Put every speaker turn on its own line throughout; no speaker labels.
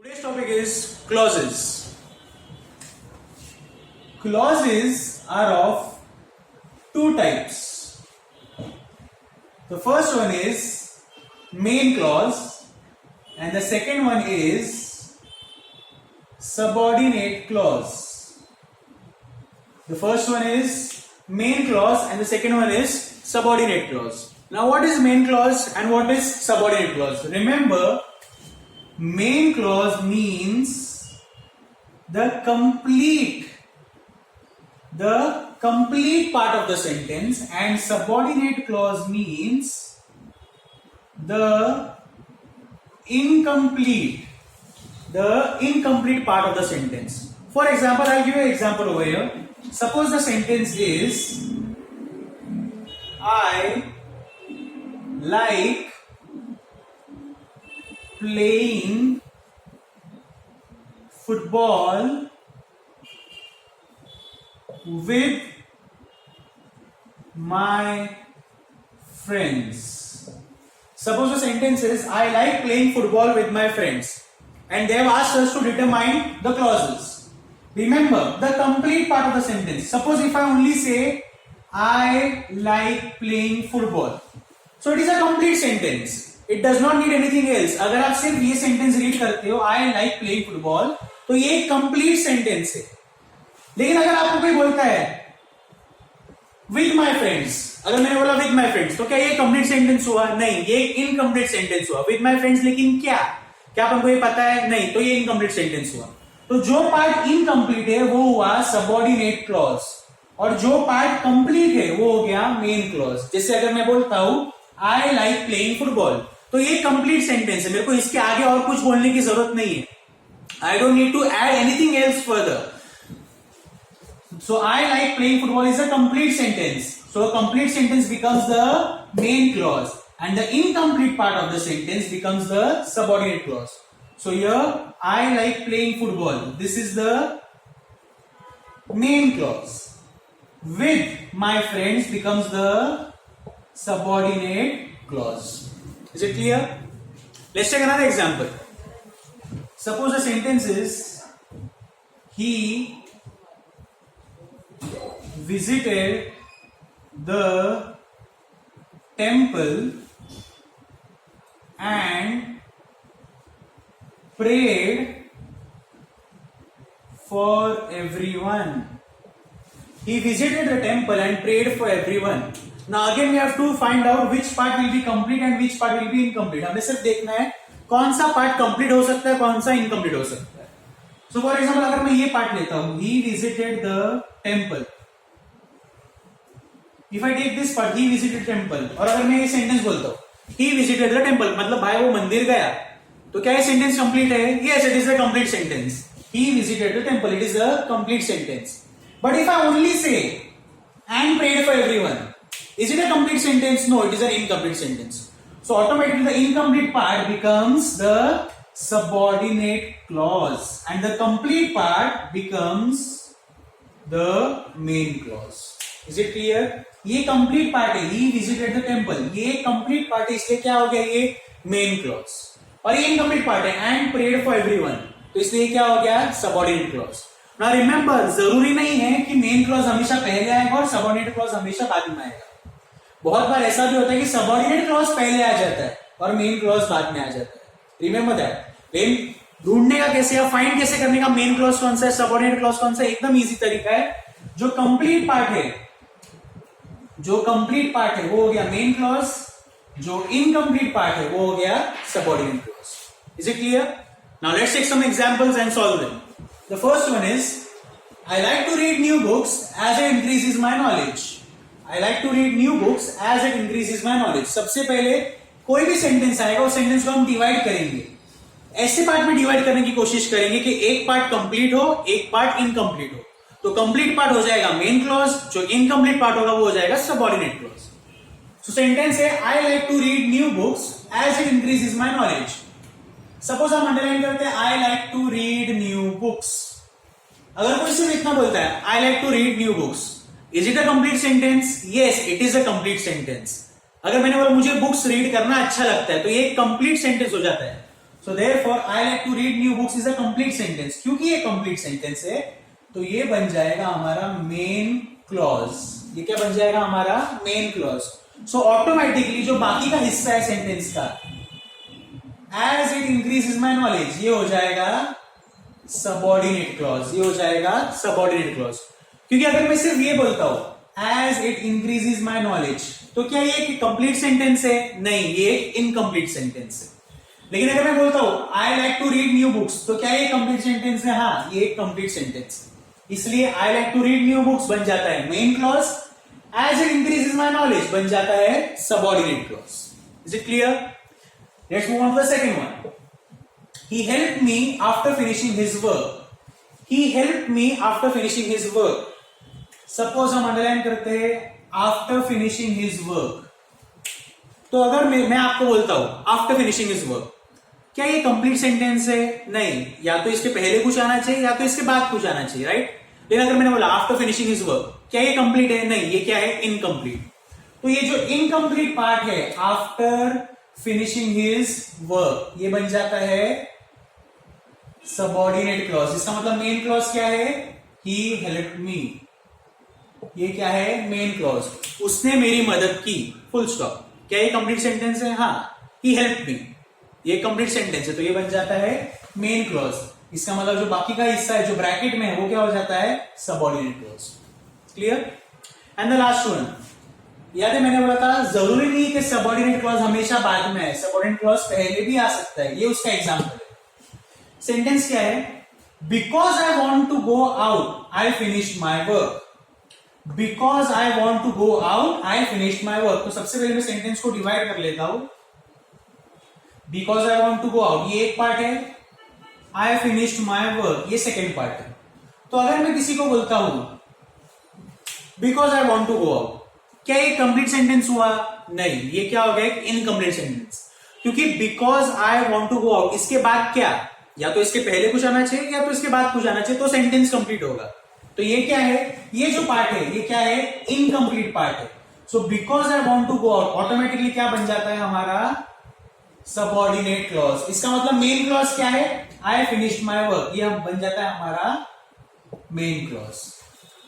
Today's topic is clauses. Clauses are of two types. The first one is main clause and the second one is subordinate clause. The first one is main clause and the second one is subordinate clause. Now what is main clause and what is subordinate clause? Remember, main clause means the complete part of the sentence, and subordinate clause means the incomplete part of the sentence. For example, I'll give you an example over here. Suppose the sentence is, I like playing football with my friends. Suppose the sentence is, I like playing football with my friends, and they have asked us to determine the clauses. Remember the complete part of the sentence. Suppose if I only say, I like playing football, so it is a complete sentence. It does not need anything else. अगर आप सिर्फ ये sentence read करते हो, I like playing football, तो ये एक complete sentence है. लेकिन अगर आपको कोई बोलता है with my friends, अगर मैंने बोला with my friends, तो क्या ये कंप्लीट सेंटेंस हुआ? नहीं, ये एक इनकम्प्लीट सेंटेंस हुआ. with my friends, लेकिन क्या आपको ये पता है? नहीं, तो ये इनकम्प्लीट सेंटेंस हुआ. तो जो पार्ट इनकम्प्लीट है वो हुआ सबऑर्डिनेट क्लॉज, और जो पार्ट कंप्लीट है वो हो गया मेन क्लॉज. जैसे अगर मैं बोलता हूं I like playing football, तो ये कंप्लीट सेंटेंस है, मेरे को इसके आगे और कुछ बोलने की जरूरत नहीं है. I don't need to add anything else further. So I like playing football is a complete sentence. So a complete sentence becomes the main clause, and the incomplete part of the sentence becomes the subordinate clause. So here I like playing football, this is the main clause. With my friends becomes the subordinate clause. Is it clear? Let's take another example. Suppose the sentence is, he visited the temple and prayed for everyone. He visited the temple and prayed for everyone. Now again we have to find out which part will be complete and which part will be incomplete. हमें सिर्फ देखना है कौन सा part complete हो सकता है, कौन सा इनकम्प्लीट हो सकता है. सो फॉर एग्जाम्पल अगर मैं ये पार्ट लेता हूं, he visited the temple. If I take this part, he visited temple, और अगर मैं ये सेंटेंस बोलता हूं he visited the temple, मतलब भाई वो मंदिर गया, तो क्या ये सेंटेंस कंप्लीट है? Yes, it is a complete sentence. He visited the temple, it is a complete sentence. But if I only say and prayed for everyone, is it a complete sentence? No, it is an incomplete sentence. So automatically the incomplete part becomes the subordinate clause, and the complete part becomes the main clause. Is it clear? ये complete part है, he visited the temple, ये complete part है, इसलिए क्या हो गया? ये main clause. और ये incomplete part है, and prayed for everyone, तो इसलिए क्या हो गया? subordinate clause. Now remember, जरूरी नहीं है कि main clause हमेशा पहले आएगा और subordinate clause हमेशा बाद में आएगा. बहुत बार ऐसा भी होता है कि सबऑर्डिनेट क्लॉज पहले आ जाता है और मेन क्लॉज बाद में आ जाता है. Remember that. लेकिन ढूंढने का कैसे या फाइंड कैसे करने का मेन क्लॉज कौन सा है, सबऑर्डिनेट क्लॉज कौन सा है? एकदम इजी तरीका है. जो कंप्लीट पार्ट है वो हो गया मेन क्लॉज, जो इनकम्प्लीट पार्ट है वो हो गया subordinate clause. Is it clear? Now let's take some examples and solve them. The first one is, I like to read new books as it increases my knowledge. I like to read new books as it increases my knowledge. सबसे पहले कोई भी sentence आएगा उस sentence को हम divide करेंगे. ऐसे पार्ट में डिवाइड करने की कोशिश करेंगे कि एक पार्ट कंप्लीट हो, एक पार्ट इनकम्प्लीट हो. तो कंप्लीट पार्ट हो जाएगा मेन क्लॉज, जो इनकम्प्लीट पार्ट होगा वो हो जाएगा सबऑर्डिनेट क्लॉज. सो सेंटेंस है, I like to read new books as it increases my knowledge. Suppose हम अंडरलाइन करते हैं, I like to read new books. अगर कोई सिर्फ इतना बोलता है, I like to read new books, Is it a complete sentence? Yes, it is a complete sentence. अगर मैंने बोला मुझे बुक्स रीड करना अच्छा लगता है, तो ये कंप्लीट सेंटेंस हो जाता है. So therefore I like to read new books is a complete sentence. क्योंकि ये कंप्लीट सेंटेंस है तो ये बन जाएगा हमारा मेन क्लॉज। ये क्या बन जाएगा हमारा मेन क्लॉज। सो ऑटोमेटिकली जो बाकी का हिस्सा है सेंटेंस का, as it increases my knowledge, ये हो जाएगा सबऑर्डिनेट क्लॉज। ये हो जाएगा सबऑर्डिनेट क्लॉज। क्योंकि अगर मैं सिर्फ ये बोलता हूं as it increases my knowledge, तो क्या ये कंप्लीट सेंटेंस है? नहीं, ये इनकम्प्लीट सेंटेंस है। लेकिन अगर मैं बोलता हूं I like to read new books, तो क्या ये कंप्लीट सेंटेंस है? हाँ, ये कंप्लीट सेंटेंस है। इसलिए I like to read new books बन जाता है main clause, as it increases my knowledge बन जाता है subordinate clause. Is it clear? Let's move on to the second one. He helped me after finishing his work. He helped me after finishing his work. Suppose हम underline करते हैं after finishing his work. तो अगर मैं आपको बोलता हूं after finishing his work, क्या ये कंप्लीट सेंटेंस है? नहीं, या तो इसके पहले कुछ आना चाहिए या तो इसके बाद कुछ आना चाहिए, राइट? लेकिन अगर मैंने बोला आफ्टर फिनिशिंग हिज वर्क, क्या ये कंप्लीट है? नहीं, ये क्या है? इनकम्प्लीट। तो ये जो इनकम्प्लीट पार्ट है आफ्टर फिनिशिंग हिज वर्क, ये बन जाता है सबऑर्डिनेट क्लॉज। इसका मतलब मेन क्लॉज क्या है? He helped me. ये क्या है? Main clause. उसने मेरी मदद की, फुल स्टॉप। क्या ये कंप्लीट सेंटेंस है? हाँ, ही हेल्प्ड मी, ये कंप्लीट सेंटेंस है, तो ये बन जाता है मेन क्लॉज। इसका मतलब जो बाकी का हिस्सा है जो ब्रैकेट में है वो क्या हो जाता है? Subordinate clause. Clear? And the last one, याद है मैंने बोला था जरूरी नहीं कि सबऑर्डिनेट क्लॉज हमेशा बाद में है, सबऑर्डिनेट क्लॉज पहले भी आ सकता है। ये उसका एग्जांपल है। सेंटेंस क्या है? Because I want to go out I finish my work. Because I want to go out I finish my work. तो सबसे पहले मैं सेंटेंस को डिवाइड कर लेता हूं। Because I want to go out ये एक पार्ट है, आई फिनिश्ड माई वर्क ये सेकेंड पार्ट है। तो अगर मैं किसी को बोलता हूं because I want to go out, क्या ये कंप्लीट सेंटेंस हुआ? नहीं, ये क्या हो गया? एक इनकम्प्लीट सेंटेंस। क्योंकि because I want to go out इसके बाद क्या, या तो इसके पहले कुछ आना चाहिए या तो इसके बाद कुछ आना चाहिए, तो सेंटेंस कंप्लीट होगा। तो ये क्या है? ये जो पार्ट है ये क्या है? इनकम्प्लीट पार्ट है। So because I want to go out automatically क्या बन जाता है हमारा? Subordinate clause. इसका मतलब मेन क्लॉज क्या है? आई फिनिश्ड माई वर्क, ये बन जाता है हमारा मेन क्लॉज।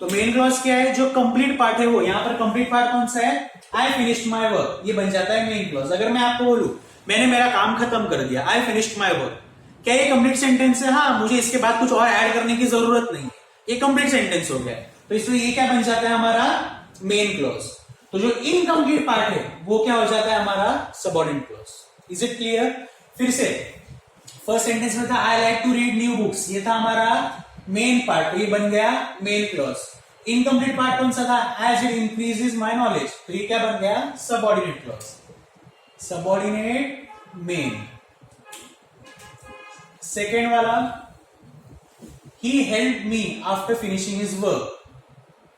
तो मेन क्लॉज क्या है? जो कंप्लीट पार्ट है वो। यहां पर कंप्लीट पार्ट कौन सा है? आई फिनिश्ड माई वर्क, ये बन जाता है मेन क्लॉज। अगर मैं आपको बोलूं मैंने मेरा काम खत्म कर दिया, आई फिनिश्ड माई वर्क, क्या ये कंप्लीट सेंटेंस है? हाँ, मुझे इसके बाद कुछ और ऐड करने की जरूरत नहीं, ये कंप्लीट सेंटेंस हो गया। तो इसलिए ये क्या बन जाता है हमारा? Main clause. तो जो इनकम्प्लीट पार्ट है वो क्या हो जाता है हमारा? Subordinate clause. Is it clear? फिर से फर्स्ट सेंटेंस में था I like to read new books, ये था हमारा मेन पार्ट, तो ये बन गया मेन क्लॉज। इनकम्प्लीट पार्ट कौन सा था? As it increases my knowledge, तो ये क्या बन गया? Subordinate clause. Subordinate main. Second वाला he helped me after finishing his work,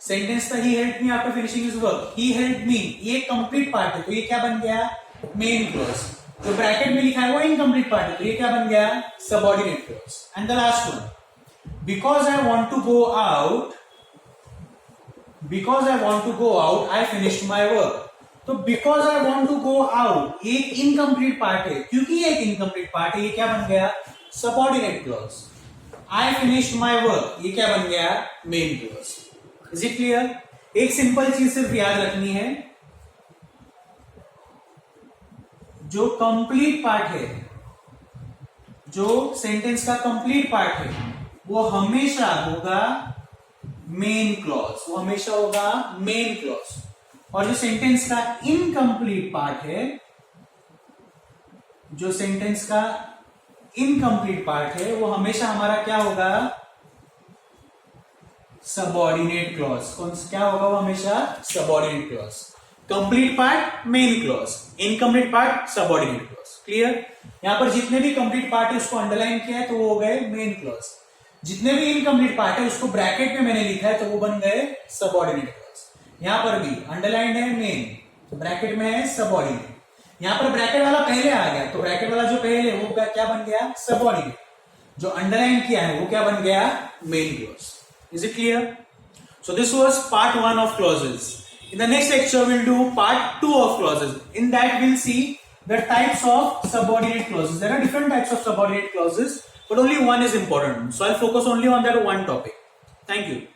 sentence था he helped me after finishing his work, he helped me ये कंप्लीट पार्ट है, तो ये क्या बन गया? Main clause. जो ब्रैकेट में लिखा है वो इनकम्प्लीट पार्ट है, तो ये क्या बन गया? Subordinate clause. And the last one, because I want to go out, because I want to go out I finished my work. तो because I want to go out एक इनकम्प्लीट पार्ट है, क्योंकि ये एक इनकम्प्लीट पार्ट है, ये क्या बन गया? Subordinate clause. I finished my work ये क्या बन गया? Main clause. Is it clear? एक सिंपल चीज सिर्फ याद रखनी है, जो कंप्लीट पार्ट है, जो सेंटेंस का कंप्लीट पार्ट है वो हमेशा होगा मेन क्लॉज, वो हमेशा होगा मेन क्लॉज। और जो सेंटेंस का इनकम्प्लीट पार्ट है, जो सेंटेंस का इनकम्प्लीट पार्ट है वो हमेशा हमारा क्या होगा? Subordinate clause. कौन क्या होगा वो? हमेशा subordinate clause. Complete part main clause, incomplete part subordinate clause. Clear? यहां पर जितने भी कंप्लीट पार्ट है उसको अंडरलाइन किया है तो वो हो गए मेन क्लॉज। जितने भी इनकम्प्लीट पार्ट है उसको ब्रैकेट में मैंने लिखा है तो वो बन गए सबऑर्डिनेट क्लॉज। यहां पर भी अंडरलाइन है मेन, ब्रैकेट में है सबऑर्डिनेट। यहां पर ब्रैकेट वाला पहले आ गया तो ब्रैकेट वाला जो पहले वो क्या बन गया? सबऑर्डिनेट। जो अंडरलाइन किया है वो क्या बन गया? Main clause. Is it clear? So this was part 1 of clauses. In the next lecture we'll do part 2 of clauses. In that we'll see the types of subordinate clauses. There are different types of subordinate clauses, but only one is important. So I'll focus only on that one topic. Thank you.